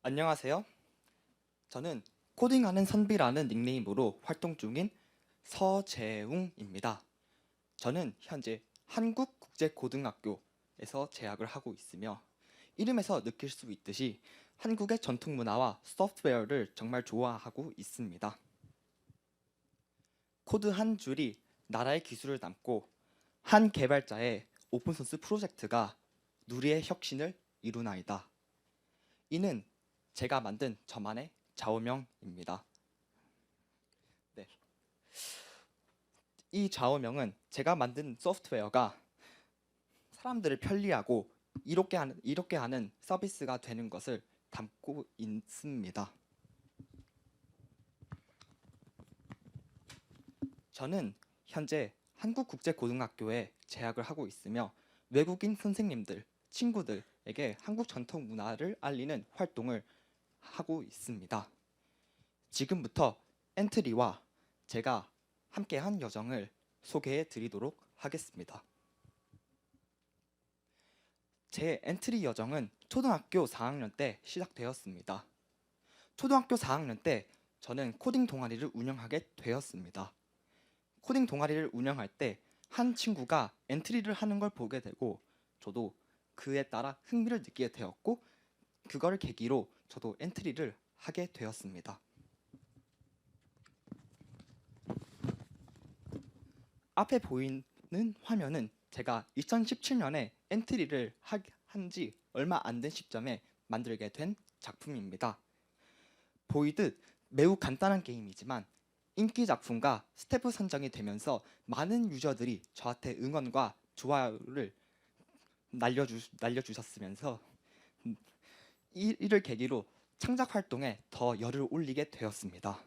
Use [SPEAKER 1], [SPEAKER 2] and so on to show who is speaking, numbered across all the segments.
[SPEAKER 1] 안녕하세요. 저는 코딩하는 선비라는 닉네임으로 활동 중인 서재웅입니다. 저는 현재 한국국제고등학교에서 재학을 하고 있으며 이름에서 느낄 수 있듯이 한국의 전통 문화와 소프트웨어를 정말 좋아하고 있습니다. 코드 한 줄이 나라의 기술을 담고 한 개발자의 오픈소스 프로젝트가 누리의 혁신을 이루나이다. 이는 제가 만든 저만의 좌우명입니다. 네. 이 좌우명은 제가 만든 소프트웨어가 사람들을 편리하고 이롭게 하는 서비스가 되는 것을 담고 있습니다. 저는 현재 한국국제고등학교에 재학을 하고 있으며 외국인 선생님들, 친구들에게 한국 전통 문화를 알리는 활동을 하고 있습니다. 지금부터 엔트리와 제가 함께한 여정을 소개해 드리도록 하겠습니다. 제 엔트리 여정은 초등학교 4학년 때 시작되었습니다. 초등학교 4학년 때 저는 코딩 동아리를 운영하게 되었습니다. 코딩 동아리를 운영할 때 한 친구가 엔트리를 하는 걸 보게 되고 저도 그에 따라 흥미를 느끼게 되었고 그걸 계기로 저도 엔트리를 하게 되었습니다. 앞에 보이는 화면은 제가 2017년에 엔트리를 한 지 얼마 안 된 시점에 만들게 된 작품입니다. 보이듯 매우 간단한 게임이지만 인기 작품과 스태프 선정이 되면서 많은 유저들이 저한테 응원과 좋아요를 날려주셨으면서 이를 계기로 창작 활동에 더 열을 올리게 되었습니다.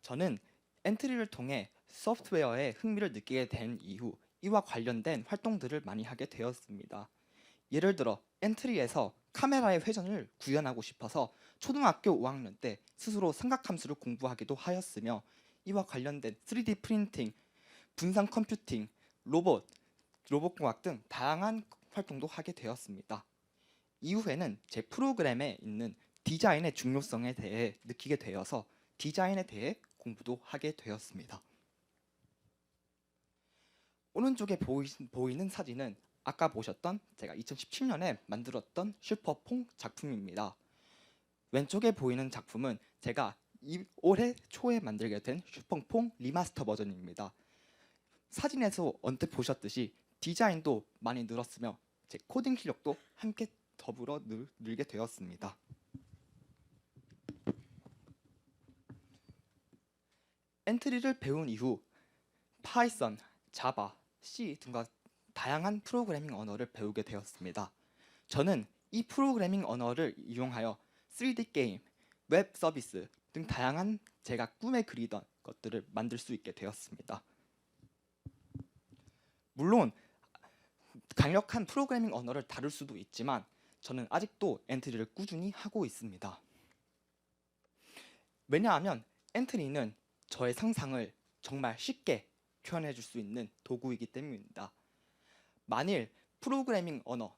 [SPEAKER 1] 저는 엔트리를 통해 소프트웨어에 흥미를 느끼게 된 이후 이와 관련된 활동들을 많이 하게 되었습니다. 예를 들어 엔트리에서 카메라의 회전을 구현하고 싶어서 초등학교 5학년 때 스스로 삼각함수를 공부하기도 하였으며 이와 관련된 3D 프린팅, 분산 컴퓨팅, 로봇공학 등 다양한 활동도 하게 되었습니다. 이후에는 제 프로그램에 있는 디자인의 중요성에 대해 느끼게 되어서 디자인에 대해 공부도 하게 되었습니다. 오른쪽에 보이는 사진은 아까 보셨던 제가 2017년에 만들었던 슈퍼퐁 작품입니다. 왼쪽에 보이는 작품은 제가 올해 초에 만들게 된 슈퍼퐁 리마스터 버전입니다. 사진에서 언뜻 보셨듯이 디자인도 많이 늘었으며 제 코딩 실력도 함께 더불어 늘게 되었습니다. 엔트리를 배운 이후 파이썬, 자바, C 등과 다양한 프로그래밍 언어를 배우게 되었습니다. 저는 이 프로그래밍 언어를 이용하여 3D 게임, 웹 서비스 등 다양한 제가 꿈에 그리던 것들을 만들 수 있게 되었습니다. 물론 강력한 프로그래밍 언어를 다룰 수도 있지만 저는 아직도 엔트리를 꾸준히 하고 있습니다. 왜냐하면 엔트리는 저의 상상을 정말 쉽게 표현해 줄 수 있는 도구이기 때문입니다. 만일 프로그래밍 언어,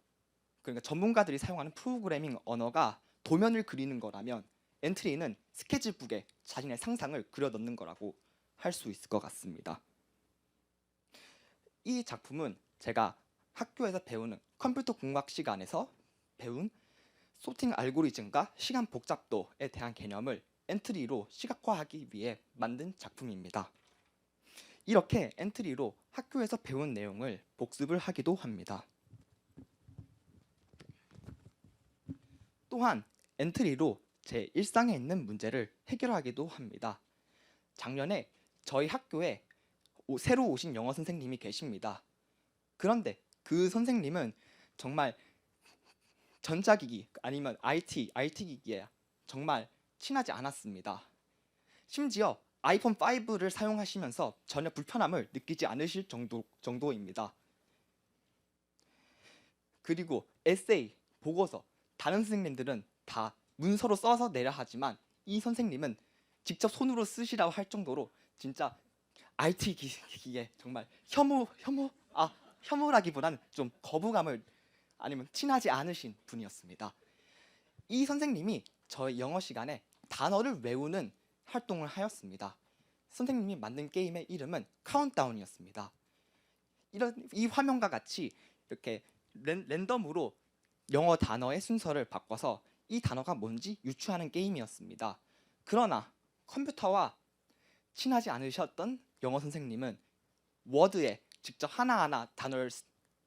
[SPEAKER 1] 그러니까 전문가들이 사용하는 프로그래밍 언어가 도면을 그리는 거라면 엔트리는 스케치북에 자신의 상상을 그려 넣는 거라고 할 수 있을 것 같습니다. 이 작품은 제가 학교에서 배우는 컴퓨터 공학 시간에서 배운 소팅 알고리즘과 시간 복잡도에 대한 개념을 엔트리로 시각화하기 위해 만든 작품입니다. 이렇게 엔트리로 학교에서 배운 내용을 복습을 하기도 합니다. 또한 엔트리로 제 일상에 있는 문제를 해결하기도 합니다. 작년에 저희 학교에 새로 오신 영어 선생님이 계십니다. 그런데 그 선생님은 정말 전자기기 아니면 IT 기기에 정말 친하지 않았습니다. 심지어 아이폰 5를 사용하시면서 전혀 불편함을 느끼지 않으실 정도입니다. 그리고 에세이, 보고서, 다른 선생님들은 다 문서로 써서 내려 하지만 이 선생님은 직접 손으로 쓰시라고 할 정도로 진짜 IT 기기에 정말 혐오라기보다는 좀 거부감을 아니면 친하지 않으신 분이었습니다. 이 선생님이 저의 영어 시간에 단어를 외우는 활동을 하였습니다. 선생님이 만든 게임의 이름은 카운트다운이었습니다. 이 화면과 같이 이렇게 랜덤으로 영어 단어의 순서를 바꿔서 이 단어가 뭔지 유추하는 게임이었습니다. 그러나 컴퓨터와 친하지 않으셨던 영어 선생님은 워드에 직접 하나하나 단어를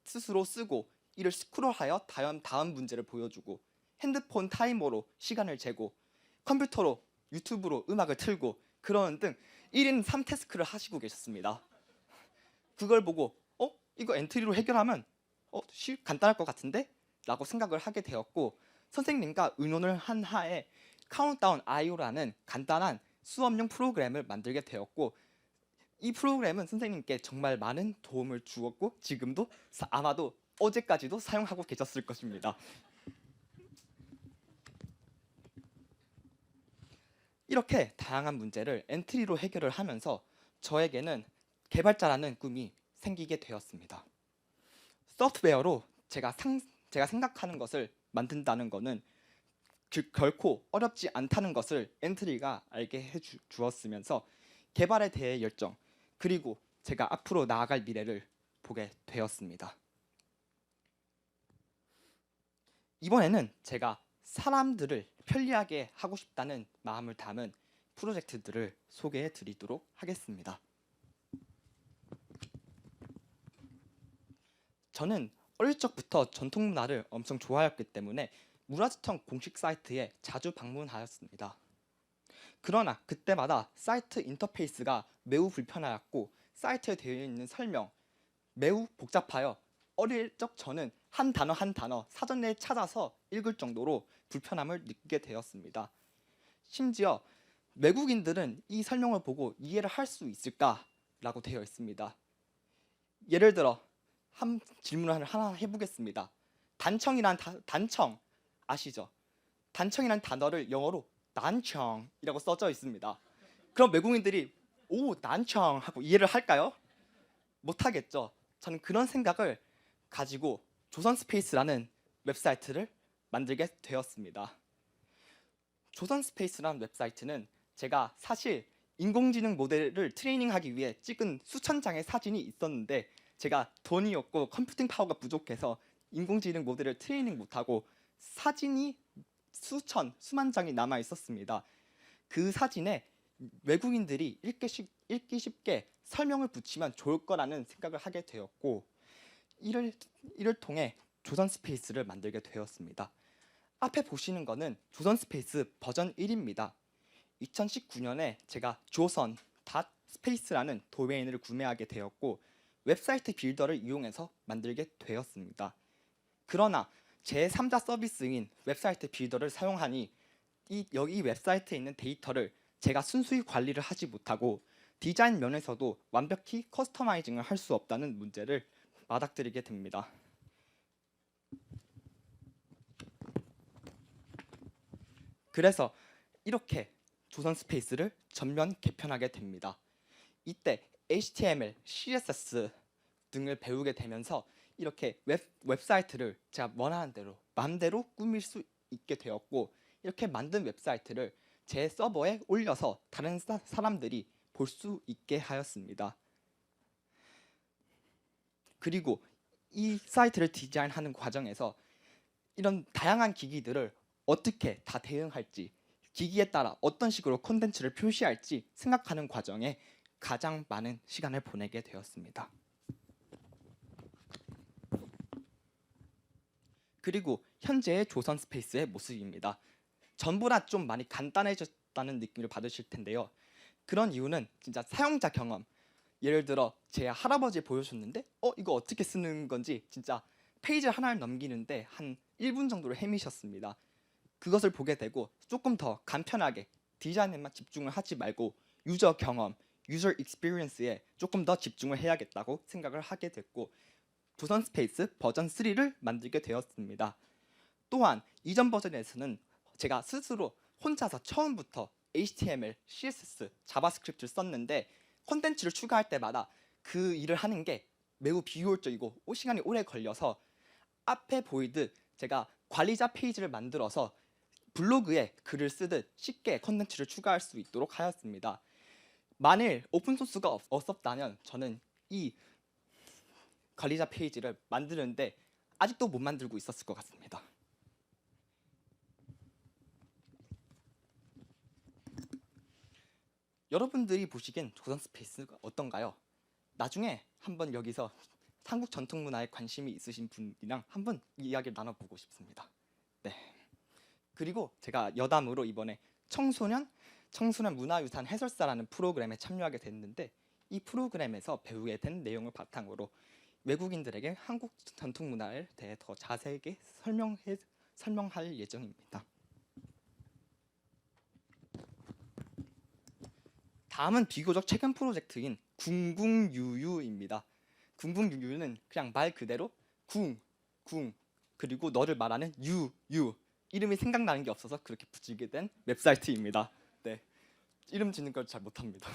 [SPEAKER 1] 스스로 쓰고 이를 스크롤하여 다음 문제를 보여주고 핸드폰 타이머로 시간을 재고 컴퓨터로 유튜브로 음악을 틀고 그러는 등 1인 3태스크를 하시고 계셨습니다. 그걸 보고 이거 엔트리로 해결하면 간단할 것 같은데? 라고 생각을 하게 되었고 선생님과 의논을 한 하에 카운트다운 IO라는 간단한 수업용 프로그램을 만들게 되었고 이 프로그램은 선생님께 정말 많은 도움을 주었고 지금도 아마도 어제까지도 사용하고 계셨을 것입니다. 이렇게 다양한 문제를 엔트리로 해결을 하면서 저에게는 개발자라는 꿈이 생기게 되었습니다. 소프트웨어로 제가 생각하는 것을 만든다는 것은 결코 어렵지 않다는 것을 엔트리가 알게 해주었으면서 개발에 대해 열정 그리고 제가 앞으로 나아갈 미래를 보게 되었습니다. 이번에는 제가 사람들을 편리하게 하고 싶다는 마음을 담은 프로젝트들을 소개해 드리도록 하겠습니다. 저는 어릴 적부터 전통 문화를 엄청 좋아했기 때문에 문화재청 공식 사이트에 자주 방문하였습니다. 그러나 그때마다 사이트 인터페이스가 매우 불편하였고 사이트에 되어 있는 설명 매우 복잡하여 어릴 적 저는 한 단어 한 단어 사전에 찾아서 읽을 정도로 불편함을 느끼게 되었습니다. 심지어 외국인들은 이 설명을 보고 이해를 할 수 있을까라고 되어 있습니다. 예를 들어 한 질문을 하나 해보겠습니다. 단청 아시죠? 단청이라는 단어를 영어로 난청이라고 써져 있습니다. 그럼 외국인들이 오 난청 하고 이해를 할까요? 못하겠죠. 저는 그런 생각을 가지고 조선스페이스라는 웹사이트를 만들게 되었습니다. 조선스페이스라는 웹사이트는 제가 사실 인공지능 모델을 트레이닝하기 위해 찍은 수천 장의 사진이 있었는데 제가 돈이 없고 컴퓨팅 파워가 부족해서 인공지능 모델을 트레이닝 못하고 사진이 수만 장이 남아 있었습니다. 그 사진에 외국인들이 읽기 쉽게 설명을 붙이면 좋을 거라는 생각을 하게 되었고 이를 통해 조선스페이스를 만들게 되었습니다. 앞에 보시는 거는 조선스페이스 버전 1입니다. 2019년에 제가 조선.스페이스라는 도메인을 구매하게 되었고 웹사이트 빌더를 이용해서 만들게 되었습니다. 그러나 제3자 서비스인 웹사이트 빌더를 사용하니 여기 웹사이트에 있는 데이터를 제가 순수히 관리를 하지 못하고 디자인 면에서도 완벽히 커스터마이징을 할 수 없다는 문제를 맞닥뜨리게 됩니다. 그래서 이렇게 조선스페이스를 전면 개편하게 됩니다. 이때 HTML, CSS 등을 배우게 되면서 이렇게 웹사이트를 제가 원하는 대로 마음대로 꾸밀 수 있게 되었고 이렇게 만든 웹사이트를 제 서버에 올려서 다른 사람들이 볼 수 있게 하였습니다. 그리고 이 사이트를 디자인하는 과정에서 이런 다양한 기기들을 어떻게 다 대응할지 기기에 따라 어떤 식으로 콘텐츠를 표시할지 생각하는 과정에 가장 많은 시간을 보내게 되었습니다. 그리고 현재의 조선스페이스의 모습입니다. 전보다 좀 많이 간단해졌다는 느낌을 받으실 텐데요. 그런 이유는 진짜 사용자 경험 예를 들어 제 할아버지 보여줬는데 이거 어떻게 쓰는 건지 진짜 페이지 하나를 넘기는데 한 1분 정도를 헤매셨습니다. 그것을 보게 되고 조금 더 간편하게 디자인에만 집중을 하지 말고 유저 경험, 유저 익스피리언스에 조금 더 집중을 해야겠다고 생각을 하게 됐고 조선스페이스 버전 3를 만들게 되었습니다. 또한 이전 버전에서는 제가 스스로 혼자서 처음부터 HTML, CSS, 자바스크립트를 썼는데 콘텐츠를 추가할 때마다 그 일을 하는 게 매우 비효율적이고 시간이 오래 걸려서 앞에 보이듯 제가 관리자 페이지를 만들어서 블로그에 글을 쓰듯 쉽게 컨텐츠를 추가할 수 있도록 하였습니다. 만일 오픈소스가 없었다면 저는 이 관리자 페이지를 만드는데 아직도 못 만들고 있었을 것 같습니다. 여러분들이 보시기엔 조선 스페이스가 어떤가요? 나중에 한번 여기서 한국 전통 문화에 관심이 있으신 분이랑 한번 이야기를 나눠보고 싶습니다. 네. 그리고 제가 여담으로 이번에 청소년 문화유산 해설사라는 프로그램에 참여하게 됐는데 이 프로그램에서 배우게 된 내용을 바탕으로 외국인들에게 한국 전통 문화에 대해 더 자세하게 설명할 예정입니다. 다음은 비교적 최근 프로젝트인 궁궁유유입니다. 궁궁유유는 그냥 말 그대로 궁 그리고 너를 말하는 유 이름이 생각나는 게 없어서 그렇게 붙이게 된 웹사이트입니다. 네, 이름 짓는 걸 잘 못합니다.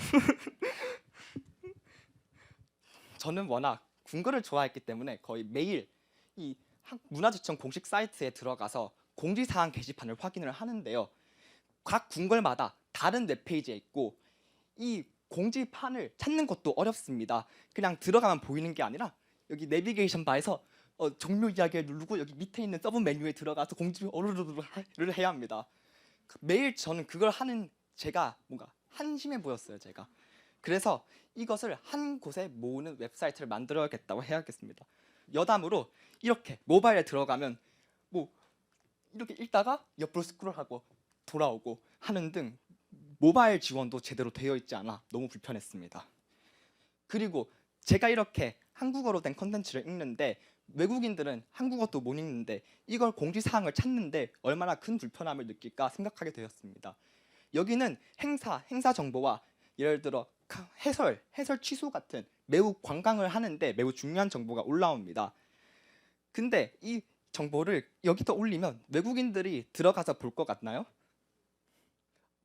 [SPEAKER 1] 저는 워낙 궁궐을 좋아했기 때문에 거의 매일 이 문화재청 공식 사이트에 들어가서 공지사항 게시판을 확인을 하는데요. 각 궁궐마다 다른 웹페이지에 있고 이 공지판을 찾는 것도 어렵습니다. 그냥 들어가면 보이는 게 아니라 여기 내비게이션 바에서 종료 이야기를 누르고 여기 밑에 있는 서브 메뉴에 들어가서 공지를 어르르르를 해야 합니다. 매일 저는 그걸 하는 제가 뭔가 한심해 보였어요. 제가 그래서 이것을 한 곳에 모으는 웹사이트를 만들어야겠다고 해야겠습니다. 여담으로 이렇게 모바일에 들어가면 뭐 이렇게 읽다가 옆으로 스크롤하고 돌아오고 하는 등 모바일 지원도 제대로 되어 있지 않아 너무 불편했습니다. 그리고 제가 이렇게 한국어로 된 컨텐츠를 읽는데 외국인들은 한국어도 못 읽는데 이걸 공지사항을 찾는데 얼마나 큰 불편함을 느낄까 생각하게 되었습니다. 여기는 행사 정보와 예를 들어 해설 취소 같은 매우 관광을 하는데 매우 중요한 정보가 올라옵니다. 근데 이 정보를 여기다 올리면 외국인들이 들어가서 볼 것 같나요?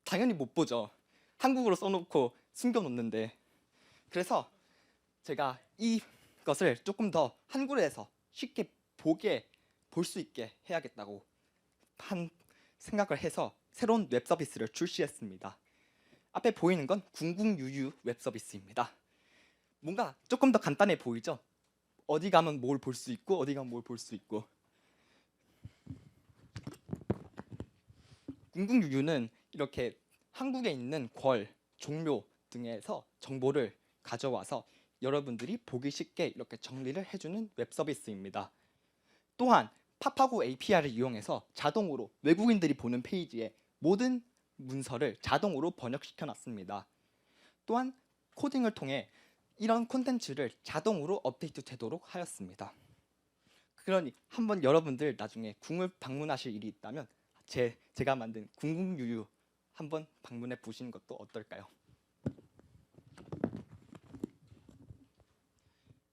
[SPEAKER 1] 당연히 못 보죠. 한국어로 써놓고 숨겨놓는데. 그래서 제가 이것을 조금 더 한글에서 쉽게 볼 수 있게 해야겠다고 생각을 해서 새로운 웹 서비스를 출시했습니다. 앞에 보이는 건 궁궁유유 웹 서비스입니다. 뭔가 조금 더 간단해 보이죠? 어디 가면 뭘 볼 수 있고 어디 가면 뭘 볼 수 있고. 궁궁유유는 이렇게 한국에 있는 궐, 종묘 등에서 정보를 가져와서 여러분들이 보기 쉽게 이렇게 정리를 해주는 웹 서비스입니다. 또한 파파고 API를 이용해서 자동으로 외국인들이 보는 페이지에 모든 문서를 자동으로 번역시켜 놨습니다. 또한 코딩을 통해 이런 콘텐츠를 자동으로 업데이트 되도록 하였습니다. 그러니 한번 여러분들 나중에 궁을 방문하실 일이 있다면 제가 만든 궁궁유유 한번 방문해 보시는 것도 어떨까요?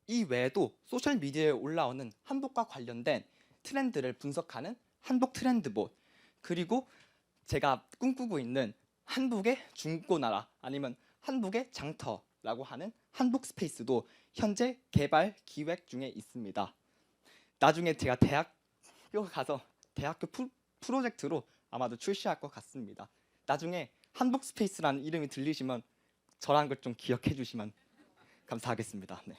[SPEAKER 1] 이 외에도 소셜미디어에 올라오는 한복과 관련된 트렌드를 분석하는 한복 트렌드봇, 그리고 제가 꿈꾸고 있는 한복의 중고나라 아니면 한복의 장터라고 하는 한복 스페이스도 현재 개발 기획 중에 있습니다. 나중에 제가 대학교 가서 대학교 프로젝트로 아마도 출시할 것 같습니다. 나중에 한복 스페이스라는 이름이 들리시면 저라는 걸 좀 기억해 주시면 감사하겠습니다. 네.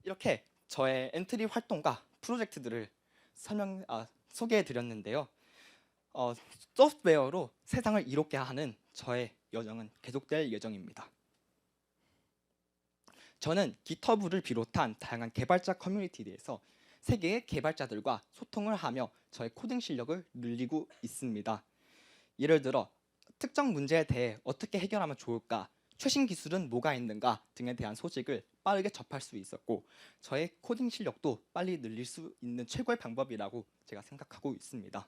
[SPEAKER 1] 이렇게 저의 엔트리 활동과 프로젝트들을 소개해 드렸는데요. 소프트웨어로 세상을 이롭게 하는 저의 여정은 계속될 예정입니다. 저는 깃허브를 비롯한 다양한 개발자 커뮤니티에서 세계의 개발자들과 소통을 하며 저의 코딩 실력을 늘리고 있습니다. 예를 들어 특정 문제에 대해 어떻게 해결하면 좋을까, 최신 기술은 뭐가 있는가 등에 대한 소식을 빠르게 접할 수 있었고 저의 코딩 실력도 빨리 늘릴 수 있는 최고의 방법이라고 제가 생각하고 있습니다.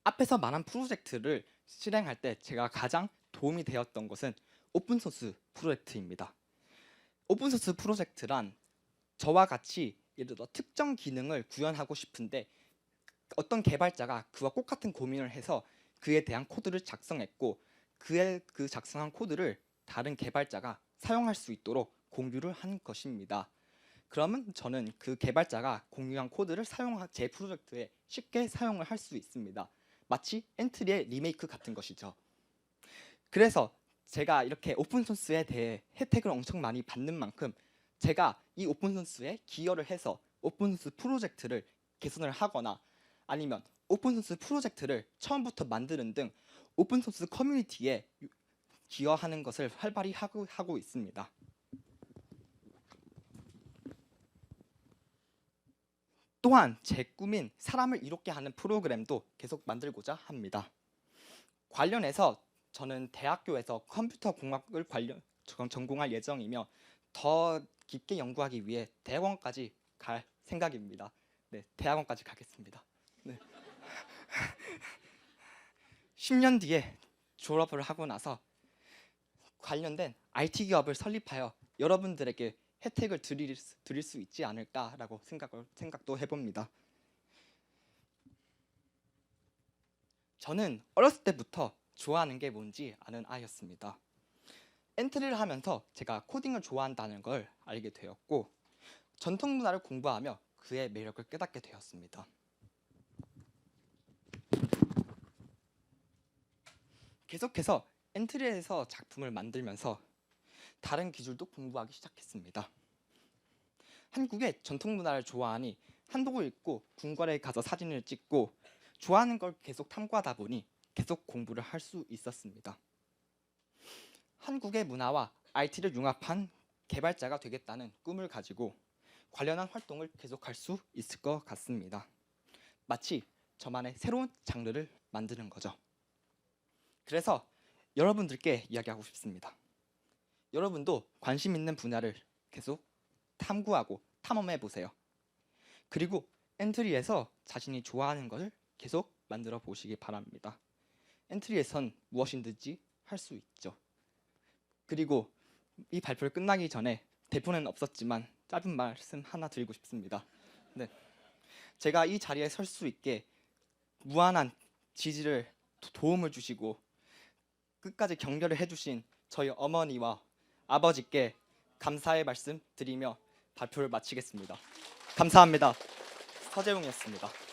[SPEAKER 1] 앞에서 말한 프로젝트를 실행할 때 제가 가장 도움이 되었던 것은 오픈소스 프로젝트입니다. 오픈소스 프로젝트란 저와 같이 예를 들어 특정 기능을 구현하고 싶은데 어떤 개발자가 그와 똑같은 고민을 해서 그에 대한 코드를 작성했고 그 작성한 코드를 다른 개발자가 사용할 수 있도록 공유를 한 것입니다. 그러면 저는 그 개발자가 공유한 코드를 제 프로젝트에 쉽게 사용을 할 수 있습니다. 마치 엔트리의 리메이크 같은 것이죠. 그래서 제가 이렇게 오픈소스에 대해 혜택을 엄청 많이 받는 만큼 제가 이 오픈소스에 기여를 해서 오픈소스 프로젝트를 개선을 하거나 아니면 오픈소스 프로젝트를 처음부터 만드는 등 오픈소스 커뮤니티에 기여하는 것을 활발히 하고 있습니다. 또한 제 꿈인 사람을 이롭게 하는 프로그램도 계속 만들고자 합니다. 관련해서 저는 대학교에서 컴퓨터 공학을 전공할 예정이며 더 깊게 연구하기 위해 대학원까지 갈 생각입니다. 네, 대학원까지 가겠습니다. 네. 10년 뒤에 졸업을 하고 나서 관련된 IT 기업을 설립하여 여러분들에게 혜택을 드릴 수 있지 않을까라고 생각도 해봅니다. 저는 어렸을 때부터 좋아하는 게 뭔지 아는 아이였습니다. 엔트리를 하면서 제가 코딩을 좋아한다는 걸 알게 되었고 전통 문화를 공부하며 그의 매력을 깨닫게 되었습니다. 계속해서 엔트리에서 작품을 만들면서 다른 기술도 공부하기 시작했습니다. 한국의 전통 문화를 좋아하니 한복을 입고 궁궐에 가서 사진을 찍고 좋아하는 걸 계속 탐구하다 보니 계속 공부를 할 수 있었습니다. 한국의 문화와 IT를 융합한 개발자가 되겠다는 꿈을 가지고 관련한 활동을 계속할 수 있을 것 같습니다. 마치 저만의 새로운 장르를 만드는 거죠. 그래서 여러분들께 이야기하고 싶습니다. 여러분도 관심 있는 분야를 계속 탐구하고 탐험해 보세요. 그리고 엔트리에서 자신이 좋아하는 것을 계속 만들어 보시기 바랍니다. 엔트리에선 무엇이든지 할 수 있죠. 그리고 이 발표를 끝나기 전에 대본은 없었지만 짧은 말씀 하나 드리고 싶습니다. 네, 제가 이 자리에 설 수 있게 무한한 지지를 도움을 주시고 끝까지 격려를 해주신 저희 어머니와 아버지께 감사의 말씀 드리며 발표를 마치겠습니다. 감사합니다. 서재웅이었습니다.